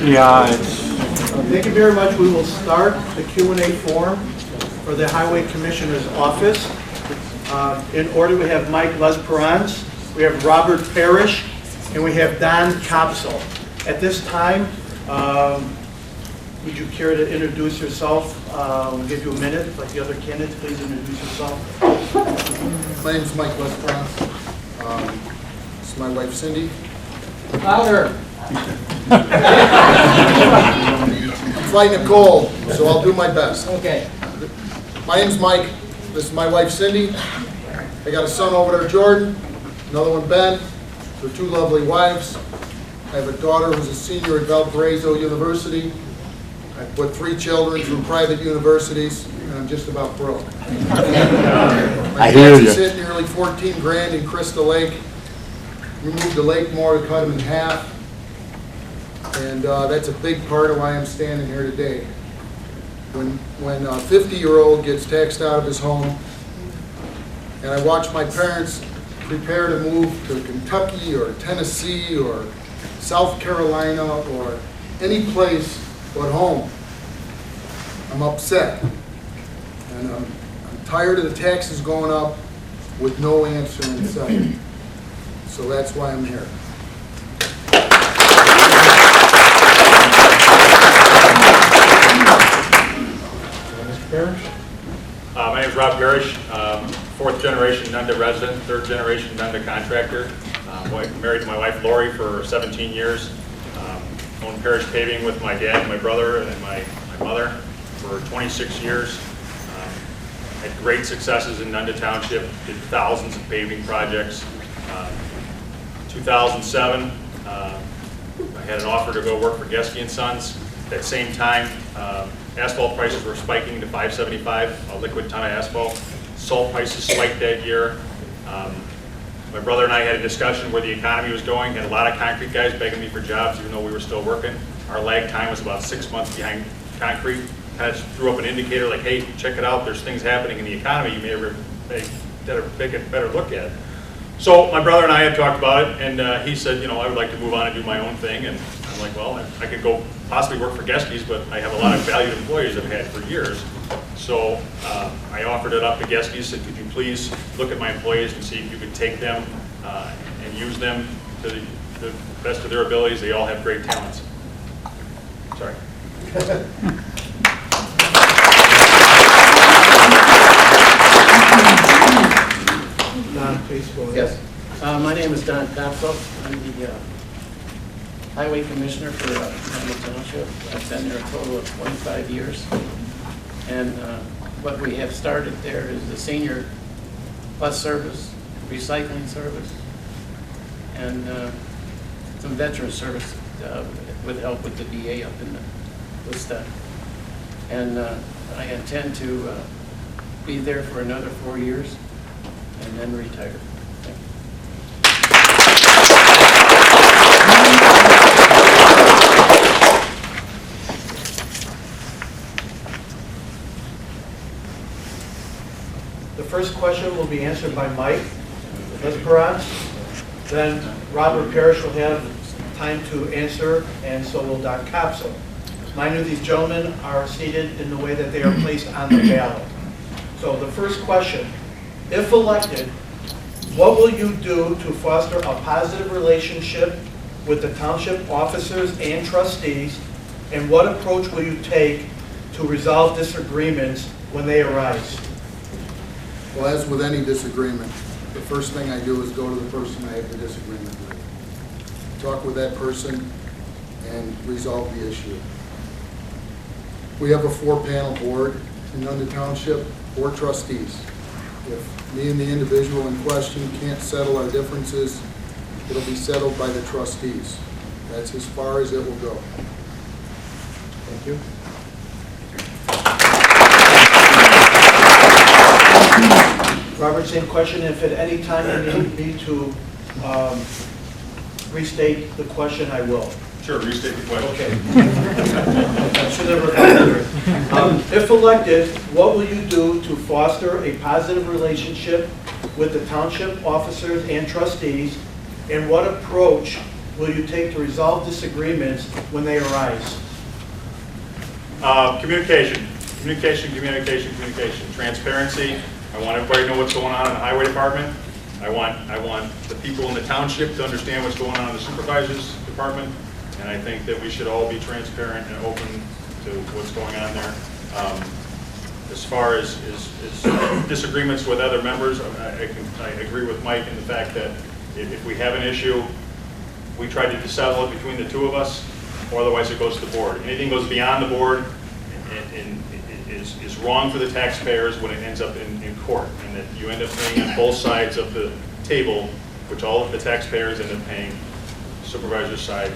Yeah, it's, Thank you very much. We will start the Q&A form for the Highway Commissioner's office. In order, we have Mike Lesperance, we have Robert Parish, and we have Don Kopsell. At this time, would you care to introduce yourself? We'll give you a minute, like the other candidates. Please introduce yourself. My name is Mike Lesperance. This is my wife Cindy. Louder. I'm fighting a cold, so I'll do my best. Okay. My name's Mike. This is my wife Cindy. I got a son over there, Jordan. Another one, Ben. They're two lovely wives. I have a daughter who's a senior at Valparaiso University. I put 3 children through private universities, and I'm just about broke. My taxes hit nearly 14 grand in Crystal Lake. We moved to Lake Moore to cut them in half. And that's a big part of why I'm standing here today. When a 50-year-old gets taxed out of his home, and I watch my parents prepare to move to Kentucky or Tennessee or South Carolina or any place but home, I'm upset. And I'm tired of the taxes going up with no answer in sight. So that's why I'm here. My name is Rob Parish, 4th generation Nunda resident, 3rd generation Nunda contractor. Married to my wife Lori for 17 years. Owned Parish Paving with my dad, my brother, and my mother for 26 years. Had great successes in Nunda Township, did thousands of paving projects. 2007, I had an offer to go work for Geske & Sons. That same time, asphalt prices were spiking to $5.75 a liquid ton of asphalt. Salt prices spiked that year. My brother and I had a discussion where the economy was going. Had a lot of concrete guys begging me for jobs, even though we were still working. Our lag time was about 6 months behind concrete. Kind of threw up an indicator like, hey, check it out. There's things happening in the economy. You may take a better look at it. So my brother and I had talked about it, and he said, I would like to move on and do my own thing. And I'm like, well, I could go possibly work for Geske's, but I have a lot of valued employees I've had for years. So I offered it up to Geske's, said, could you please look at my employees and see if you could take them and use them to the best of their abilities. They all have great talents. Sorry. Don, please go ahead. Yes. My name is Don Kopsell. I'm the Highway Commissioner for Nunda Township. I've been there a total of 25 years. And what we have started there is the senior bus service, recycling service, and some veteran service with help with the VA up in the Worcester. And I intend to be there for another 4 years and then retire. Thank you. The first question will be answered by Mike Lesperance. Then Robert Parish will have time to answer, and so will Don Kopsell. Mind you, these gentlemen are seated in the way that they are placed on the ballot. So the first question, if elected, what will you do to foster a positive relationship with the township officers and trustees, and what approach will you take to resolve disagreements when they arise? Well, as with any disagreement, the first thing I do is go to the person I have the disagreement with. Talk with that person and resolve the issue. We have a 4-panel board in Nunda Township, 4 trustees. If me and the individual in question can't settle our differences, it'll be settled by the trustees. That's as far as it will go. Thank you. Robert, same question. If at any time you need me to restate the question, I will. Sure, restate the question. Okay. I should have remembered. If elected, what will you do to foster a positive relationship with the township officers and trustees, and what approach will you take to resolve disagreements when they arise? Communication. Transparency. I want everybody to know what's going on in the highway department. I want the people in the township to understand what's going on in the supervisor's department. And I think that we should all be transparent and open to what's going on there. As far as disagreements with other members, I agree with Mike in the fact that if we have an issue, we try to settle it between the two of us, or otherwise it goes to the board. Anything goes beyond the board and is wrong for the taxpayers when it ends up in court, and that you end up paying on both sides of the table, which all of the taxpayers end up paying, supervisor's side,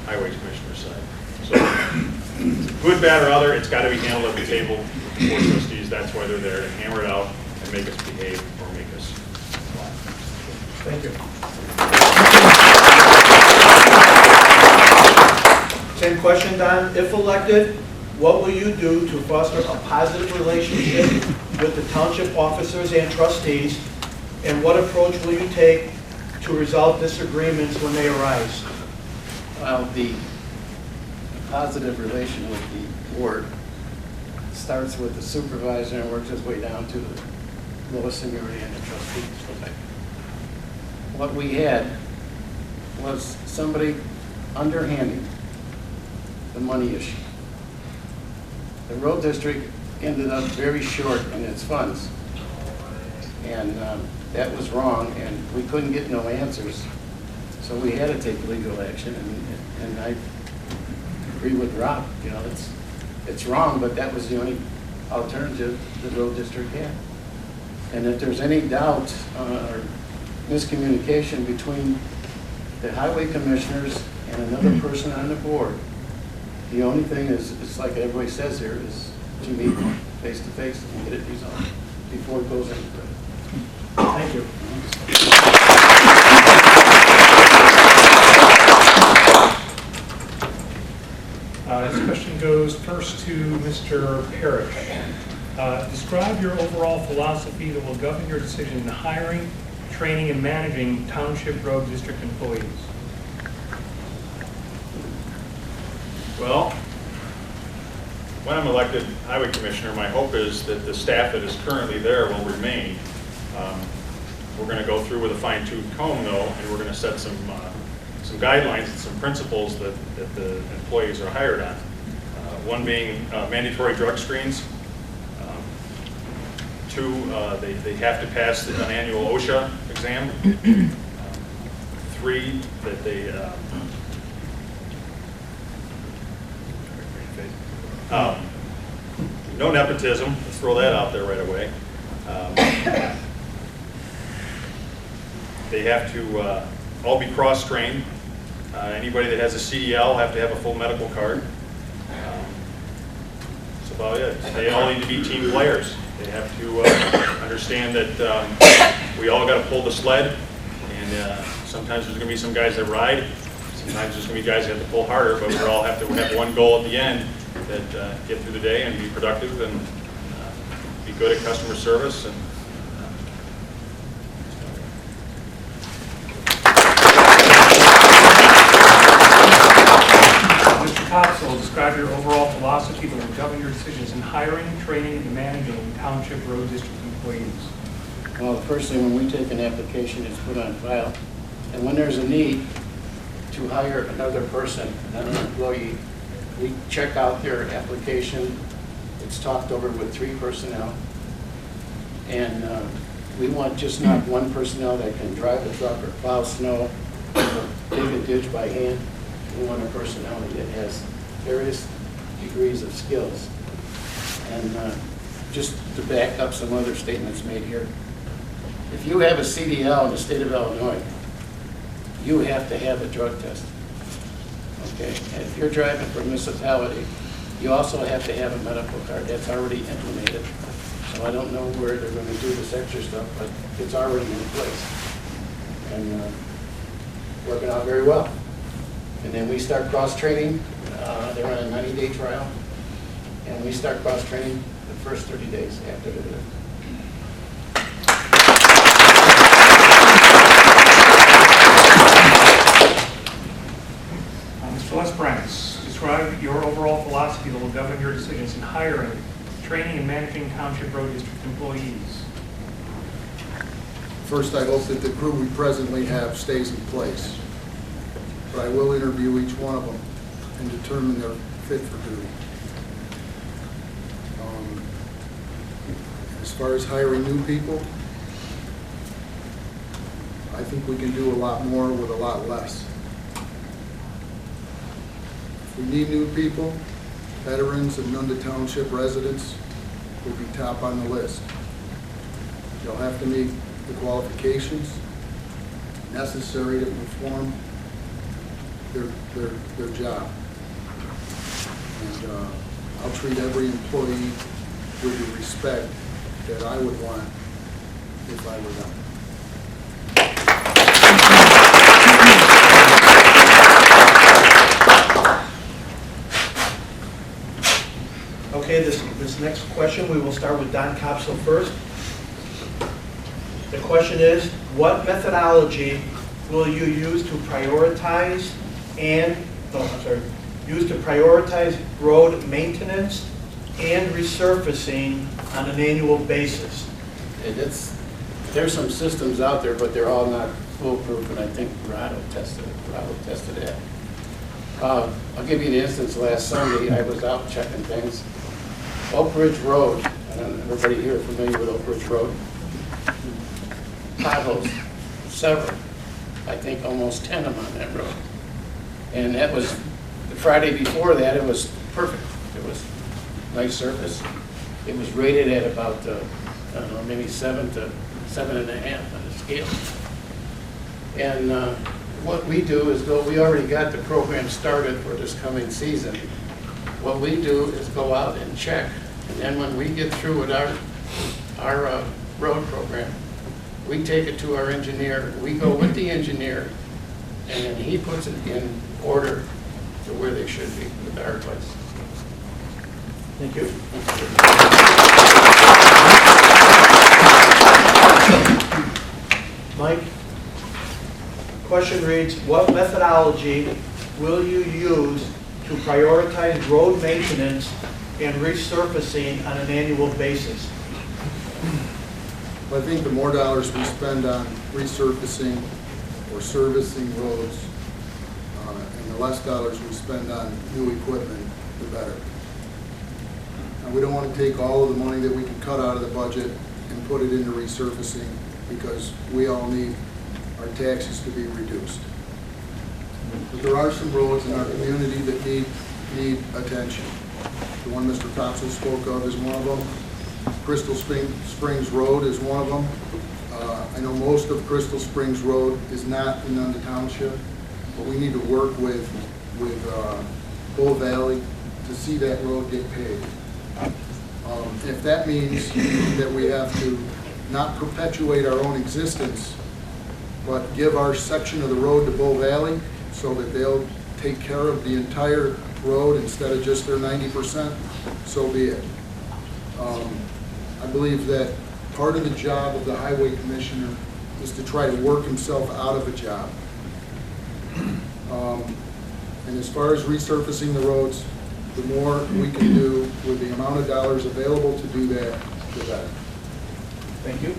highway commissioner's side. So good, bad, or other, it's got to be handled at the table. The board trustees, that's why they're there, to hammer it out and make us behave or make us lie. Thank you. Same question, Don. If elected, what will you do to foster a positive relationship with the township officers and trustees? And what approach will you take to resolve disagreements when they arise? Well, the positive relation with the board starts with the supervisor and works its way down to the lowest seniority and the trustees. What we had was somebody underhanding the money issue. The road district ended up very short in its funds, and that was wrong, and we couldn't get no answers, so we had to take legal action. And I agree with Rob. You know, it's wrong, but that was the only alternative the road district had. And if there's any doubt or miscommunication between the highway commissioners and another person on the board, the only thing is, it's like everybody says here, is to meet face to face and get it resolved before it goes any further. Thank you. This question goes first to Mr. Parish. Describe your overall philosophy that will govern your decision in hiring, training, and managing Township Road District employees. Well, when I'm elected highway commissioner, my hope is that the staff that is currently there will remain. We're going to go through with a fine-tooth comb, though, and we're going to set some guidelines and some principles that the employees are hired on. One being mandatory drug screens. Two, they have to pass an annual OSHA exam. Three, that they no nepotism. Let's throw that out there right away. They have to all be cross-trained. Anybody that has a CDL have to have a full medical card. That's about it. They all need to be team players. They have to understand that we all got to pull the sled, and sometimes there's going to be some guys that ride. Sometimes there's going to be guys that have to pull harder, but we all have to have one goal at the end, that get through the day and be productive and be good at customer service. And Mr. Kopsell, describe your overall philosophy that will govern your decisions in hiring, training, and managing Township Road District employees. Well, firstly, when we take an application, it's put on file. And when there's a need to hire another person, another employee, we check out their application. It's talked over with 3 personnel. And we want just not one personnel that can drive a truck or plow snow or dig a ditch by hand. We want a personality that has various degrees of skills. And just to back up some other statements made here, if you have a CDL in the state of Illinois, you have to have a drug test. Okay, and if you're driving for a municipality, you also have to have a medical card. That's already implemented. So I don't know where they're going to do this extra stuff, but it's already in place. And working out very well. And then we start cross-training. They're on a 90-day trial. And we start cross-training the first 30 days after they're there. Describe your overall philosophy that will govern your decisions in hiring, training, and managing Township Road District employees. First, I hope that the crew we presently have stays in place. But I will interview each one of them and determine their fit for duty. As far as hiring new people, I think we can do a lot more with a lot less. If we need new people, veterans and Nunda Township residents will be top on the list. They'll have to meet the qualifications necessary to perform their job. And I'll treat every employee with the respect that I would want if I were them. Okay, this next question, we will start with Don Kopsell first. The question is, what methodology will you use to prioritize road maintenance and resurfacing on an annual basis? There's some systems out there, but they're all not foolproof, and I think Rado tested that. I'll give you an instance. Last Sunday, I was out checking things. Oak Ridge Road, everybody here familiar with Oak Ridge Road? Potholes, several. I think almost 10 of them on that road. And that was, the Friday before that, it was perfect. It was nice surface. It was rated at about, I don't know, maybe 7 to 7.5 on the scale. And what we do is we already got the program started for this coming season. What we do is go out and check. And then when we get through with our road program, we take it to our engineer. We go with the engineer, and then he puts it in order to where they should be with our advice. Thank you. Mike, question reads, what methodology will you use to prioritize road maintenance and resurfacing on an annual basis? I think the more dollars we spend on resurfacing or servicing roads, and the less dollars we spend on new equipment, the better. And we don't want to take all of the money that we can cut out of the budget and put it into resurfacing, because we all need our taxes to be reduced. But there are some roads in our community that need attention. The one Mr. Kopsell spoke of is one of them. Crystal Springs Road is one of them. I know most of Crystal Springs Road is not in Nunda Township, but we need to work with Bull Valley to see that road get paved. If that means that we have to not perpetuate our own existence, but give our section of the road to Bull Valley so that they'll take care of the entire road instead of just their 90%, so be it. I believe that part of the job of the highway commissioner is to try to work himself out of a job. And as far as resurfacing the roads, the more we can do with the amount of dollars available to do that, the better. Thank you.